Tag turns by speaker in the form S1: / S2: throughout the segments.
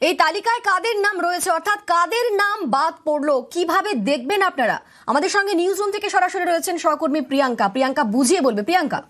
S1: এই তালিকায় কাদের নাম রয়েছে, অর্থাৎ কাদের নাম বাদ পড়লো, কিভাবে দেখবেন আপনারা? আমাদের সঙ্গে নিউজ রুম থেকে সরাসরি রয়েছেন সহকর্মী প্রিয়াঙ্কা বুঝিয়ে বলবে। প্রিয়াঙ্কা।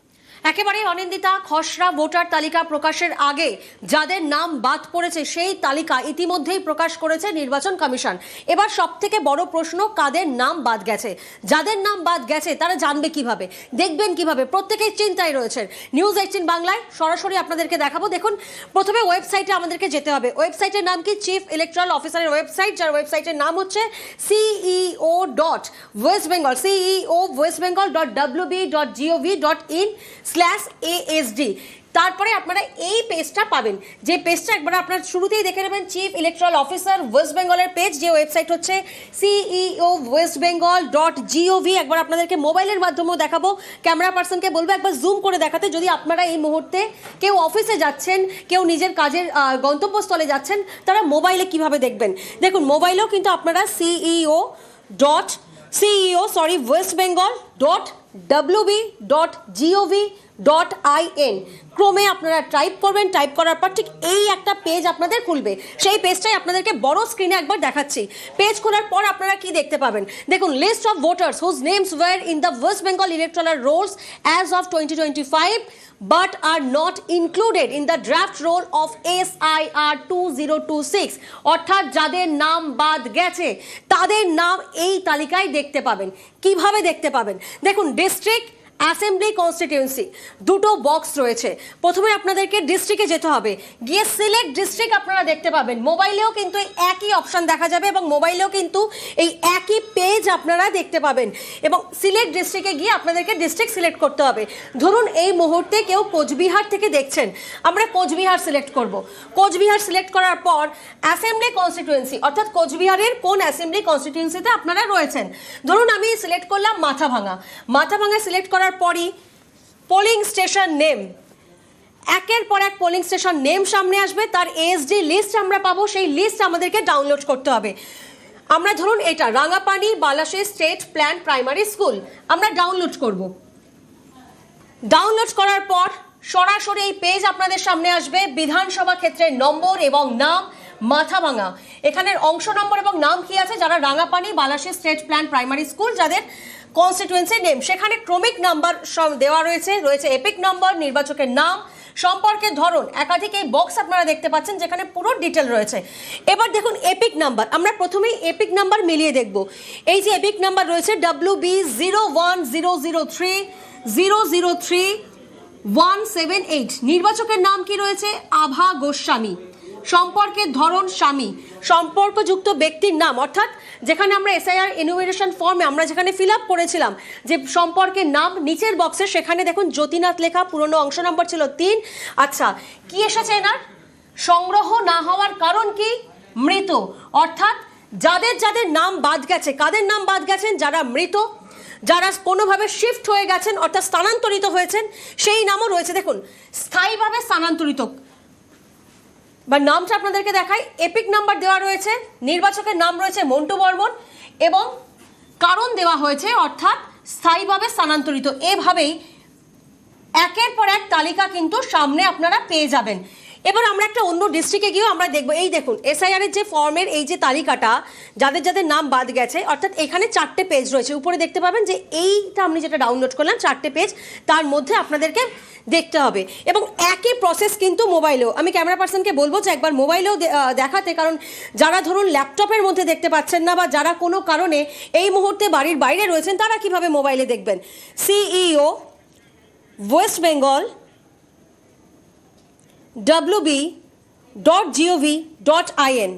S2: একেবারে অনিন্দিতা, খসড়া ভোটার তালিকা প্রকাশের আগে যাদের নাম বাদ পড়েছে সেই তালিকা ইতিমধ্যেই প্রকাশ করেছে নির্বাচন কমিশন। এবার সবথেকে বড় প্রশ্ন, কাদের নাম বাদ গেছে? যাদের নাম বাদ গেছে তারা জানবে কিভাবে, দেখবেন কিভাবে, প্রত্যেকেই চিন্তায় রয়েছেন। নিউজ 18 বাংলায় সরাসরি আপনাদেরকে দেখাবো। দেখুন, প্রথমে ওয়েবসাইটে আমাদেরকে যেতে হবে। ওয়েবসাইটের নাম কি? চিফ ইলেকট্রাল অফিসারের ওয়েবসাইট, যার ওয়েবসাইটের নাম হচ্ছে ceo.westbengal.wb.gov.in/ASD। তারপরে আপনারা এই পেজটা পাবেন, যে পেজটা একবার আপনারা শুরুতেই দেখে নেবেন, চিফ ইলেকট্রাল অফিসার ওয়েস্ট বেঙ্গলের পেজ, যে ওয়েবসাইট হচ্ছে ceo.westbengal.gov। একবার আপনাদেরকে মোবাইলের মাধ্যমেও দেখাবো, ক্যামেরা পার্সনকে বলবো একবার জুম করে দেখাতে, যদি আপনারা এই মুহূর্তে কেউ অফিসে যাচ্ছেন, কেউ নিজের কাজের গন্তব্যস্থলে যাচ্ছেন, তারা মোবাইলে কিভাবে দেখবেন। দেখুন, মোবাইলেও কিন্তু আপনারা westbengal.gov.in ক্রমে আপনারা টাইপ করবেন। টাইপ করার পর ঠিক এই একটা পেজ আপনাদের খুলবে। সেই পেজটাই আপনাদেরকে বড় স্ক্রিনে একবার দেখাচ্ছি। পেজ খোলার পর আপনারা কি দেখতে পাবেন? দেখুন, list of voters whose names were in the West Bengal electoral rolls as of 2025 but are not included in the draft roll of SIR 2026। অর্থাৎ যাদের নাম বাদ গেছে তাদের নাম এই তালিকায় দেখতে পাবেন। কিভাবে দেখতে পাবেন? দেখুন, ডিস্ট্রিক্ট, অ্যাসেম্বলি, কনস্টিটিউয়েন্সি দুটো বক্স রয়েছে। প্রথমে আপনাদেরকে ডিস্ট্রিক্টে যেতে হবে, গিয়ে সিলেক্ট ডিস্ট্রিক্ট আপনারা দেখতে পাবেন। মোবাইলেও কিন্তু একই অপশন দেখা যাবে এবং মোবাইলেও কিন্তু এই একই পেজ আপনারা দেখতে পাবেন। এবং সিলেক্ট ডিস্ট্রিক্টে গিয়ে আপনাদেরকে ডিস্ট্রিক্ট সিলেক্ট করতে হবে। ধরুন এই মুহূর্তে কেউ কোচবিহার থেকে দেখছেন, আমরা কোচবিহার সিলেক্ট করব। কোচবিহার সিলেক্ট করার পর অ্যাসেম্বলি কনস্টিটিউয়েন্সি, অর্থাৎ কোচবিহারের কোন অ্যাসেম্বলি কনস্টিটিউয়েন্সিতে আপনারা রয়েছেন। ধরুন আমি সিলেক্ট করলাম মাথাভাঙা সিলেক্ট করার পরই পোলিং স্টেশন নেম, একের পর এক পোলিং স্টেশন নেম সামনে আসবে, তার এসডি লিস্ট আমরা পাবো। সেই লিস্ট আমাদেরকে ডাউনলোড করতে হবে। আমরা ধরুন এটা Rangapani Balasi state plan primary school আমরা ডাউনলোড করব। ডাউনলোড করার পর সরাসরি এই পেজ আপনাদের সামনে আসবে। বিধানসভা ক্ষেত্রের নম্বর এবং নাম, মাথাভাঙা, এখানের অংশ নম্বর এবং নাম কি আছে, যারা Rangapani Balasi state plan primary school, যাদের কনস্টিটিউয়েন্সি নেম, সেখানে ক্রমিক নাম্বার দেওয়া রয়েছে এপিক নাম্বার, নির্বাচকের নাম, সম্পর্কের ধরন, একাধিক এই বক্স আপনারা দেখতে পাচ্ছেন যেখানে পুরো ডিটেল রয়েছে। এবার দেখুন এপিক নাম্বার, আমরা প্রথমেই এপিক নাম্বার মিলিয়ে দেখব। এই যে এপিক নাম্বার রয়েছে WB01003003-178, নির্বাচকের নাম কি রয়েছে? আভা গোস্বামী, সম্পর্কের ধরন স্বামী, সম্পর্কযুক্ত ব্যক্তির নাম, অর্থাৎ যেখানে আমরা এসআইআর এনুমেরেশন ফর্মে আমরা যেখানে ফিল আপ করেছিলাম যে সম্পর্কের নাম, নিচের বক্সে সেখানে দেখুন জ্যোতিনাথ লেখা, পুরনো অংশ নম্বর ছিল 3। আচ্ছা, কি এসেছে এনার? সংগ্রহ না হওয়ার কারণ কি? মৃত। অর্থাৎ যাদের যাদের নাম বাদ গেছে, কাদের নাম বাদ গেছেন? যারা মৃত, যারা কোনোভাবে শিফট হয়ে গেছেন অর্থাৎ স্থানান্তরিত হয়েছেন, সেই নামও রয়েছে। দেখুন, স্থায়ীভাবে স্থানান্তরিত বা নামটা আপনাদেরকে দেখাই। এপিক নাম্বার দেওয়া রয়েছে, নির্বাচকের নাম রয়েছে মন্টু বর্মন এবং কারণ দেওয়া হয়েছে অর্থাৎ স্থায়ীভাবে স্থানান্তরিত। এভাবেই একের পর এক তালিকা কিন্তু সামনে আপনারা পেয়ে যাবেন। এবার আমরা একটা অন্য ডিস্ট্রিক্টে গিয়েও আমরা দেখবো। এই দেখুন এসআইআর এর যে ফর্মের এই যে তালিকাটা, যাদের যাদের নাম বাদ গেছে, অর্থাৎ এখানে 4টে পেজ রয়েছে। উপরে দেখতে পাবেন যে এইটা আমি যেটা ডাউনলোড করলাম 4টে পেজ, তার মধ্যে আপনাদেরকে দেখতে হবে। এবং একই প্রসেস কিন্তু মোবাইলেও, আমি ক্যামেরা পার্সনকে বলবো যে একবার মোবাইলেও দেখাতে, কারণ যারা ধরুন ল্যাপটপের মধ্যে দেখতে পাচ্ছেন না বা যারা কোনো কারণে এই মুহূর্তে বাড়ির বাইরে রয়েছেন, তারা কিভাবে মোবাইলে দেখবেন। CEO West Bengal wb.gov.in,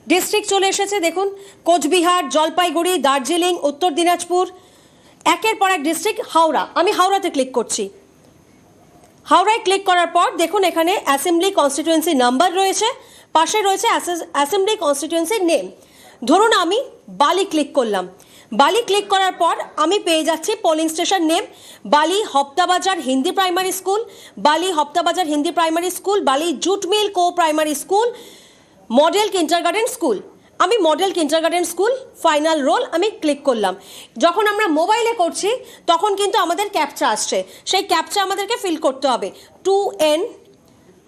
S2: district চলে এসেছে। দেখুন, কোচবিহার, জলপাইগুড়ি, দার্জিলিং, উত্তর দিনাজপুর, একের পর এক ডিস্ট্রিক্ট। হাওড়া, আমি হাওড়াতে ক্লিক করছি। হাওড়ায় ক্লিক করার পর দেখুন এখানে অ্যাসেম্বলি কনস্টিটিউয়েন্সি নাম্বার রয়েছে, পাশে রয়েছে অ্যাসেম্বলি কনস্টিটিউয়েন্সি নেম। ধরুন আমি বালি ক্লিক করলাম। বালি ক্লিক করার পর আমি পেয়ে যাচ্ছি পোলিং স্টেশন নেম, বালি Haptabazar Hindi primary school, Bally Haptabazar Hindi primary school, Bally jute mill co primary school, model kindergarten school. আমি model kindergarten school final roll আমি ক্লিক করলাম। যখন আমরা মোবাইলে করছি তখন কিন্তু আমাদের ক্যাপচা আসছে, সেই ক্যাপচা আমাদেরকে ফিল করতে হবে। 2N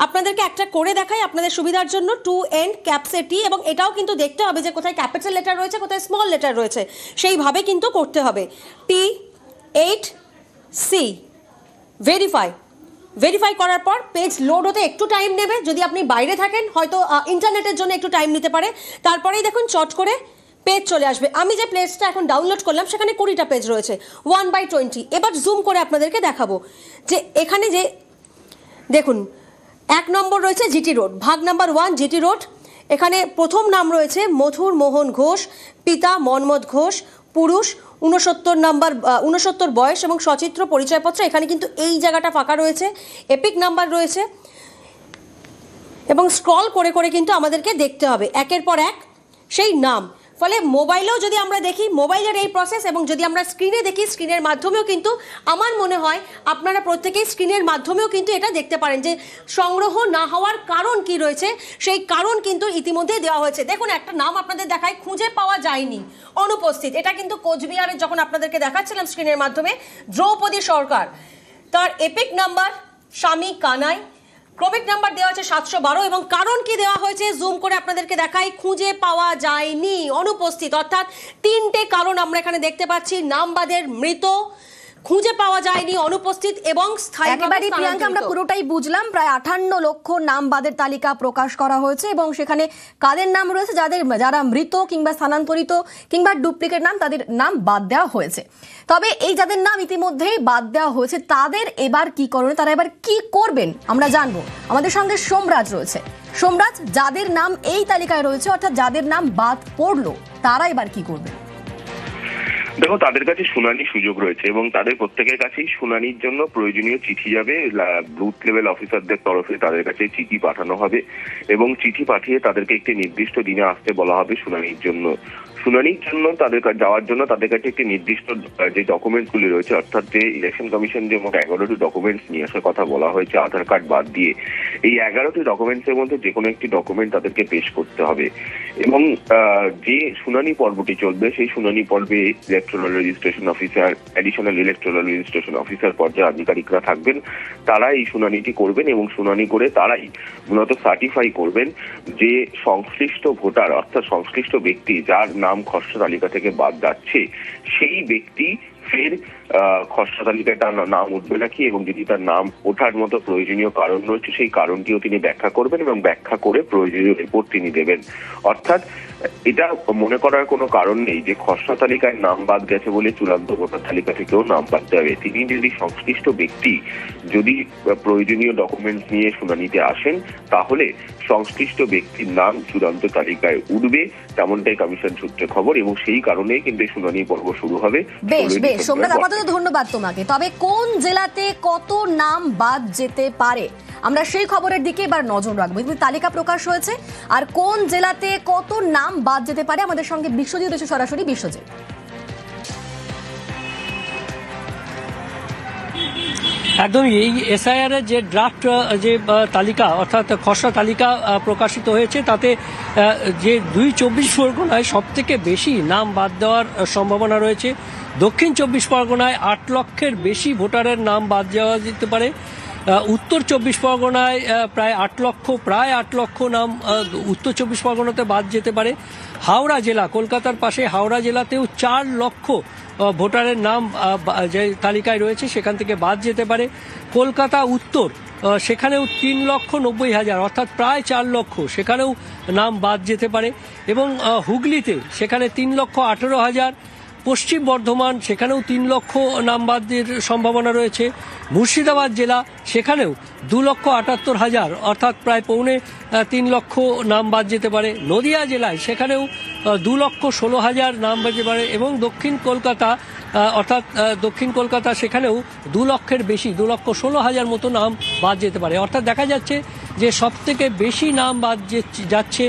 S2: আপনাদেরকে একটা করে দেখাই আপনাদের সুবিধার জন্য, 2N ক্যাপসে টি, এবং এটাও কিন্তু দেখতে হবে যে কোথায় ক্যাপিটাল লেটার রয়েছে কোথায় স্মল লেটার রয়েছে, সেইভাবে কিন্তু করতে হবে। T8C ভেরিফাই করার পর পেজ লোড হতে একটু টাইম নেবে, যদি আপনি বাইরে থাকেন হয়তো ইন্টারনেটের জন্য একটু টাইম নিতে পারে, তারপরেই দেখুন চট করে পেজ চলে আসবে। আমি যে পেজটা এখন ডাউনলোড করলাম সেখানে 20টা পেজ রয়েছে, 1/20। এবার জুম করে আপনাদেরকে দেখাবো যে এখানে যে দেখুন 1 নম্বর রয়েছে জিটি রোড, ভাগ নাম্বার 1 জিটি রোড। এখানে প্রথম নাম রয়েছে মধুর মোহন ঘোষ, পিতা মনমথ ঘোষ, পুরুষ, 69 বয়স এবং সচিত্র পরিচয়পত্র। এখানে কিন্তু এই জায়গাটা ফাঁকা রয়েছে, এপিক নাম্বার রয়েছে, এবং স্ক্রল করে করে কিন্তু আমাদেরকে দেখতে হবে একের পর এক সেই নাম। ফলে মোবাইলেও যদি আমরা দেখি মোবাইলের এই প্রসেস, এবং যদি আমরা স্ক্রিনে দেখি স্ক্রিনের মাধ্যমেও কিন্তু আমার মনে হয় আপনারা প্রত্যেকেই স্ক্রিনের মাধ্যমেও কিন্তু এটা দেখতে পারেন যে সংগ্রহ না হওয়ার কারণ কি রয়েছে, সেই কারণ কিন্তু ইতিমধ্যে দেওয়া হয়েছে। দেখুন একটা নাম আপনাদের দেখায়, খুঁজে পাওয়া যায়নি, অনুপস্থিত। এটা কিন্তু কোচবিহারে যখন আপনাদেরকে দেখাচ্ছিলাম স্ক্রিনের মাধ্যমে, দ্রৌপদী সরকার, তার এপিক নাম্বার স্বামী কানাই, ক্রমিক নাম্বার দেওয়া আছে 712, এবং কারণ কি দেওয়া হয়েছে জুম করে আপনাদেরকে দেখাই, খুঁজে পাওয়া যায়নি, অনুপস্থিত। অর্থাৎ 3টে কারণ আমরা এখানে দেখতে পাচ্ছি, নামবাদের মৃত, খুঁজে পাওয়া যায়নি, অনুপস্থিত এবং
S1: একেবারে প্রিয়াঙ্কা আমরা পুরোটাই বুঝলাম। প্রায় 58 লক্ষ নামবাদের তালিকা প্রকাশ করা হয়েছে, এবং সেখানে কাদের নাম রয়েছে, যারা মৃত কিংবা স্থানান্তরিত কিংবা ডুপ্লিকেট নাম, তাদের নাম বাদ দেওয়া হয়েছে। তবে এই যাদের নাম ইতিমধ্যেই বাদ দেওয়া হয়েছে তাদের এবার কি করণীয়, তারা এবার কি করবেন আমরা জানবো। আমাদের সঙ্গে সোমরাজ রয়েছে। সোমরাজ, যাদের নাম এই তালিকায় রয়েছে অর্থাৎ যাদের নাম বাদ পড়লো, তারা এবার কি করবে?
S3: দেখো, তাদের কাছে শুনানির সুযোগ রয়েছে এবং তাদের প্রত্যেকের কাছেই শুনানির জন্য প্রয়োজনীয় চিঠি যাবে। বুথ লেভেল অফিসারদের তরফে তাদের কাছে চিঠি পাঠানো হবে এবং চিঠি পাঠিয়ে তাদেরকে একটি নির্দিষ্ট দিনে আসতে বলা হবে শুনানির জন্য। শুনানির জন্য তাদের যাওয়ার জন্য তাদের কাছে একটি নির্দিষ্ট যে ডকুমেন্টস গুলি রয়েছে, অর্থাৎ যে ইলেকশন কমিশন যে মোট 11টি ডকুমেন্টস নিয়ে আসার কথা বলা হয়েছে আধার কার্ড বাদ দিয়ে, এই 11টি ডকুমেন্টসের মধ্যে যে কোনো একটি ডকুমেন্ট তাদেরকে পেশ করতে হবে। এবং যে শুনানি পর্বটি চলবে সেই শুনানি পর্বে electoral registration officer, additional electoral registration officer পর্যায়ে আধিকারিকরা থাকবেন, তারা এই শুনানিটি করবেন এবং শুনানি করে তারাই মূলত সার্টিফাই করবেন যে সংশ্লিষ্ট ভোটার অর্থাৎ সংশ্লিষ্ট ব্যক্তি যার নাম খসড়া তালিকা থেকে বাদ যাচ্ছে সেই ব্যক্তি ফের খসড়া তালিকায় তার নাম উঠবে নাকি, এবং যদি তার নাম ওঠার মতো প্রয়োজনীয় কারণ রয়েছে সেই কারণটিও তিনি ব্যাখ্যা করবেন এবং ব্যাখ্যা করে প্রয়োজনীয় রিপোর্ট তিনি দেবেন। অর্থাৎ এটা মনে করার কোনো কারণ নেই যে খসড়া তালিকায় নাম বাদ গেছে বলে চূড়ান্ত ভোটার তালিকা থেকেও নাম বাদ যাবে। তিনি যদি সংশ্লিষ্ট ব্যক্তি যদি প্রয়োজনীয় ডকুমেন্টস নিয়ে শুনানিতে আসেন তাহলে সংশ্লিষ্ট ব্যক্তির নাম চূড়ান্ত তালিকায় উঠবে, তেমনটাই কমিশন সূত্রে খবর, এবং সেই কারণেই কিন্তু শুনানি পর্ব শুরু হবে।
S1: বেশ বেশ সোমনাথ, আপাতত ধন্যবাদ তোমাকে। তবে কোন জেলাতে কত নাম বাদ যেতে পারে আমরা সেই খবরের দিকে এবার নজর রাখবো। তালিকা প্রকাশ হয়েছে, আর কোন জেলাতে কত নাম বাদ যেতে পারে আমাদের সঙ্গে বিশ্বজিৎ রয়েছে সরাসরি। বিশ্বজিৎ,
S4: একদমই এই এসআইআর এর যে ড্রাফট যে তালিকা অর্থাৎ খসড়া তালিকা প্রকাশিত হয়েছে তাতে যে ২ পরগনায় সব থেকে বেশি নাম বাদ দেওয়ার সম্ভাবনা রয়েছে। দক্ষিণ 24 পরগনায় 8 লক্ষের বেশি ভোটারের নাম বাদ যাওয়া যেতে পারে। উত্তর 24 পরগনায় প্রায় 8 লক্ষ নাম উত্তর 24 পরগনাতে বাদ যেতে পারে। হাওড়া জেলা, কলকাতার পাশে হাওড়া জেলাতেও 4 লক্ষ ভোটারের নাম যে তালিকায় রয়েছে সেখান থেকে বাদ যেতে পারে। কলকাতা উত্তর, সেখানেও 3,90,000 অর্থাৎ প্রায় 4 লক্ষ, সেখানেও নাম বাদ যেতে পারে। এবং হুগলিতে সেখানে 3,18,000। পশ্চিম বর্ধমান, সেখানেও 3 লক্ষ নাম বাদের সম্ভাবনা রয়েছে। মুর্শিদাবাদ জেলা, সেখানেও 2,78,000 অর্থাৎ প্রায় 3 লক্ষ নাম বাদ যেতে পারে। নদিয়া জেলায় সেখানেও 2,16,000 নাম বাদ যেতে পারে। এবং দক্ষিণ কলকাতা অর্থাৎ দক্ষিণ কলকাতা, সেখানেও 2 লক্ষের বেশি, 2,16,000 মতো নাম বাদ যেতে পারে। অর্থাৎ দেখা যাচ্ছে যে সব থেকে বেশি নাম বাদ যাচ্ছে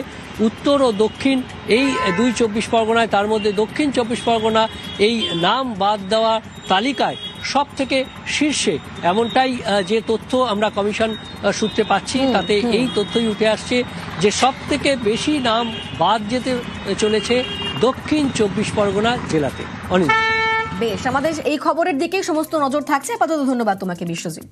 S4: উত্তর ও দক্ষিণ এই 24 পরগনায়। তার মধ্যে দক্ষিণ 24 পরগনা এই নাম বাদ দেওয়া তালিকায় সব থেকে শীর্ষে, এমনটাই যে তথ্য আমরা কমিশন সূত্রে পাচ্ছি তাতে এই তথ্যই উঠে আসছে যে সব থেকে বেশি নাম বাদ যেতে চলেছে দক্ষিণ 24 পরগনা জেলাতে। অনিল,
S1: বেশ, আমাদের এই খবরের দিকেই সমস্ত নজর থাকছে। আপাতত ধন্যবাদ তোমাকে বিশ্বজিৎ।